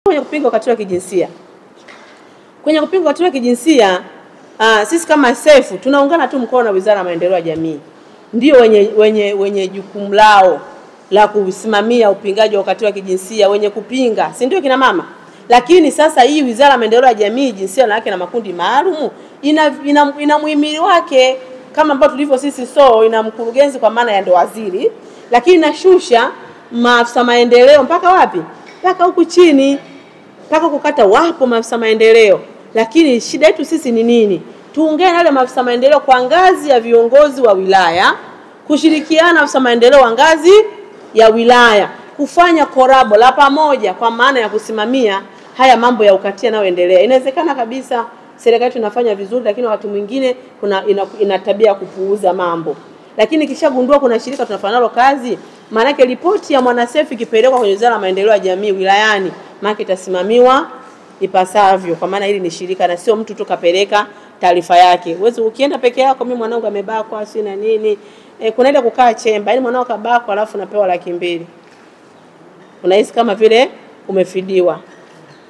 Kwenye kupinga ukatili wa kijinsia. Kwenye kupinga ukatili wa kijinsia, sisi kama SEF tunaungana tu mkono na Wizara ya Maendeleo ya Jamii. Ndio wenye jukumu lao la kusimamia upingaji wa ukatili wa kijinsia, wenye kupinga, si ndio kina mama? Lakini sasa hii Wizara ya Maendeleo ya Jamii, Jinsia, Wanawake na Makundi Maalum ina muhimili wake kama ambao tulivyo sisi, ina mkurugenzi kwa maana ya ndo waziri, lakini inashusha maafisa maendeleo mpaka wapi? Mpaka huku chini, mpaka kukata wapo maafisa maendeleo. Lakini shida yetu sisi ni nini? Tuungane na wale maafisa maendeleo kwa ngazi ya viongozi wa wilaya, kushirikiana na maafisa maendeleo wa ngazi ya wilaya, kufanya korabo la pamoja kwa maana ya kusimamia haya mambo ya ukatili yanayoendelea. Inawezekana kabisa serikali tunafanya vizuri, lakini wakati mwingine ina tabia kupuuza mambo. Lakini kishagundua kuna shirika tunafanya nalo kazi, maana yake ripoti ya mwanasefi ikipelekwa kwenye Wizara ya Maendeleo ya Jamii wilayani, maana itasimamiwa ipasavyo, kwa maana hili ni shirika na sio mtu tu kapeleka taarifa yake. Wewe ukienda peke yako, mimi mwanangu amebakwa si na nini, kuna ile kukaa chemba, yani mwanao kabakwa alafu napewa 200,000. Unahisi kama vile umefidiwa,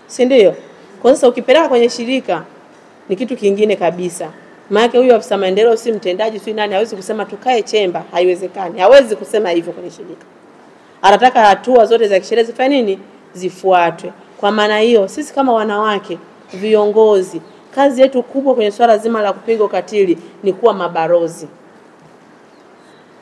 si ndio? Kwa sasa ukipeleka kwenye shirika ni kitu kingine kabisa. Maana huyu afisa maendeleo si mtendaji, si nani, hawezi kusema tukae chemba, haiwezekani. Hawezi kusema hivyo kwenye shirika. Anataka hatua zote za kisheria zifanye nini? Zifuatwe. Kwa maana hiyo, sisi kama wanawake, viongozi, kazi yetu kubwa kwenye swala zima la kupinga ukatili ni kuwa mabarozi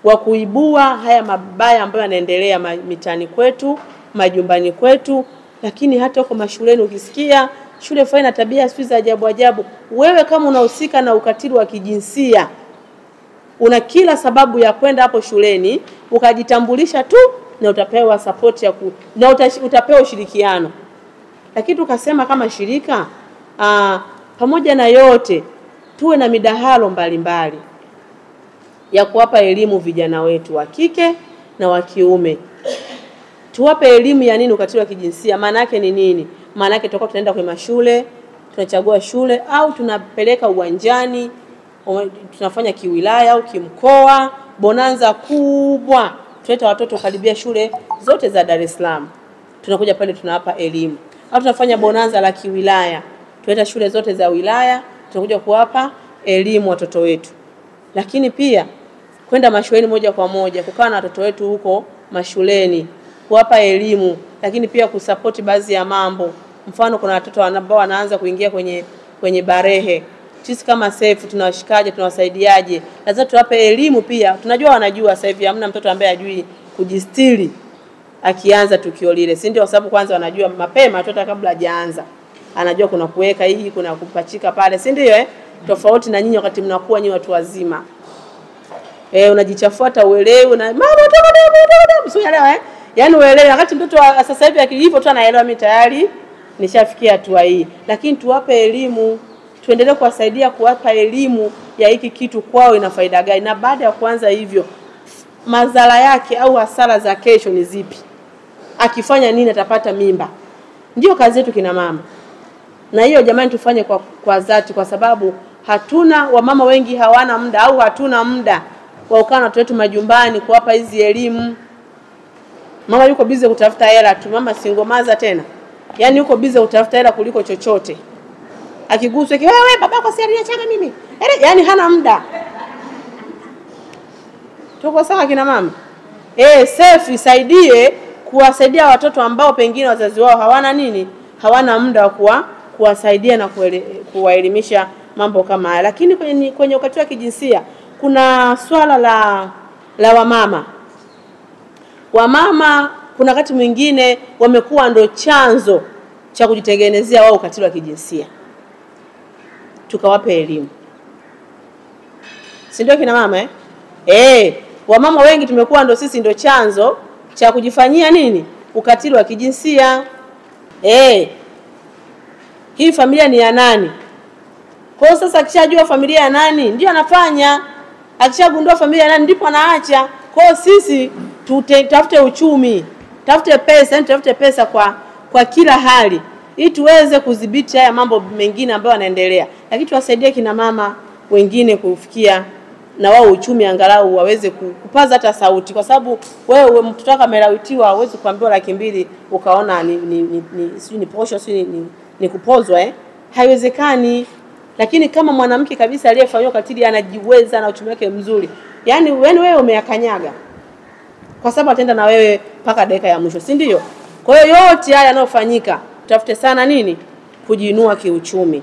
wa kuibua haya mabaya ambayo yanaendelea mitaani kwetu, majumbani kwetu, lakini hata huko mashuleni. Ukisikia shule fulani na tabia sio za ajabu, wewe kama unahusika na ukatili wa kijinsia, una kila sababu ya kwenda hapo shuleni ukajitambulisha tu na utapewa support na utapewa ushirikiano. Lakini tukasema kama shirika, pamoja na yote tuwe na midahalo mbalimbali ya kuwapa elimu vijana wetu wa kike na wa kiume. Tuwape elimu ya nini ukatili wa kijinsia, maana yake ni nini? Maana yake tutakuwa tunaenda kwenye mashule, tunachagua shule au tunapeleka uwanjani, tunafanya kiwilaya au kimkoa, bonanza kubwa. Tuleta watoto karibia shule zote za Dar es Salaam. Tunakuja pale tunawapa elimu. Au tunafanya bonanza la kiwilaya. Tuleta shule zote za wilaya, tunakuja kuwapa elimu watoto wetu. Lakini pia kwenda mashuleni moja kwa moja, kukaa na watoto wetu huko mashuleni, kuwapa elimu, lakini pia kusupport baadhi ya mambo. Mfano kuna watoto ambao wanaanza kuingia kwenye barehe. Sisi kama SEF tunawashikaje, tunawasaidiaje? Lazima tuwape elimu pia. Tunajua wanajua sasa hivi hamna mtoto ambaye hajui kujistiri akianza tukio lile. Si ndio? Kwa sababu kwanza wanajua mapema mtoto kabla hajaanza. Anajua kuna kuweka hii, kuna kupachika pale, si ndio Tofauti na nyinyi wakati mnakuwa nyinyi watu wazima. Unajichafuata uelewe na mama msielewa Yaani uelewe wakati mtoto sasa hivi akilipo tu anaelewa mimi tayari nishafikia hatua hii. Lakini tuwape elimu, tuendelee kuwasaidia kuwapa elimu ya hiki kitu kwao ina faida gani, na baada ya kuanza hivyo madhara yake au hasara za kesho ni zipi? Akifanya nini atapata mimba? Ndio kazi yetu kina mama. Na hiyo jamani tufanye kwa dhati, kwa sababu wamama wengi hawana muda au hatuna muda wa kukaa na watoto wetu majumbani kuwapa hizi elimu. Mama yuko busy kutafuta hela tu, mama single mother tena. Yaani yuko busy kutafuta hela kuliko chochote. Akiguswa wewe babako si aliniacha mimi. Yaani hana muda. Tuko sawa kina mama? SEF isaidie kuwasaidia watoto ambao pengine wazazi wao hawana muda wa kuwasaidia na kuwaelimisha mambo kama haya. Lakini kwenye ukatili wa kijinsia kuna swala la wamama. Wamama kuna wakati mwingine wamekuwa ndo chanzo cha kujitengenezea wao ukatili wa kijinsia. Tukawape elimu. Si ndio kina mama wamama wengi tumekuwa ndo sisi ndo chanzo cha kujifanyia ukatili wa kijinsia. Hii familia ni ya nani? Kwa sasa akishajua familia ya nani ndio anafanya. Akishagundua familia ya nani ndipo anaacha. Kwa sisi tutafute uchumi, tafute pesa kwa kila hali ili tuweze kudhibiti haya mambo mengine ambayo yanaendelea. Lakini tuwasaidie kina mama wengine kufikia na wao uchumi angalau waweze kupaza hata sauti, kwa sababu wewe mtoto wako amelawitiwa, huwezi kuambiwa 200,000 ukaona ni posho, ni kupozwa haiwezekani. Lakini kama mwanamke kabisa aliyefanywa katili anajiweza na uchumi wake mzuri, yani wewe umeyakanyaga, kwa sababu ataenda na wewe mpaka dakika ya mwisho, si ndio? Kwa hiyo yote haya yanayofanyika, tafute sana nini? Kujiinua kiuchumi.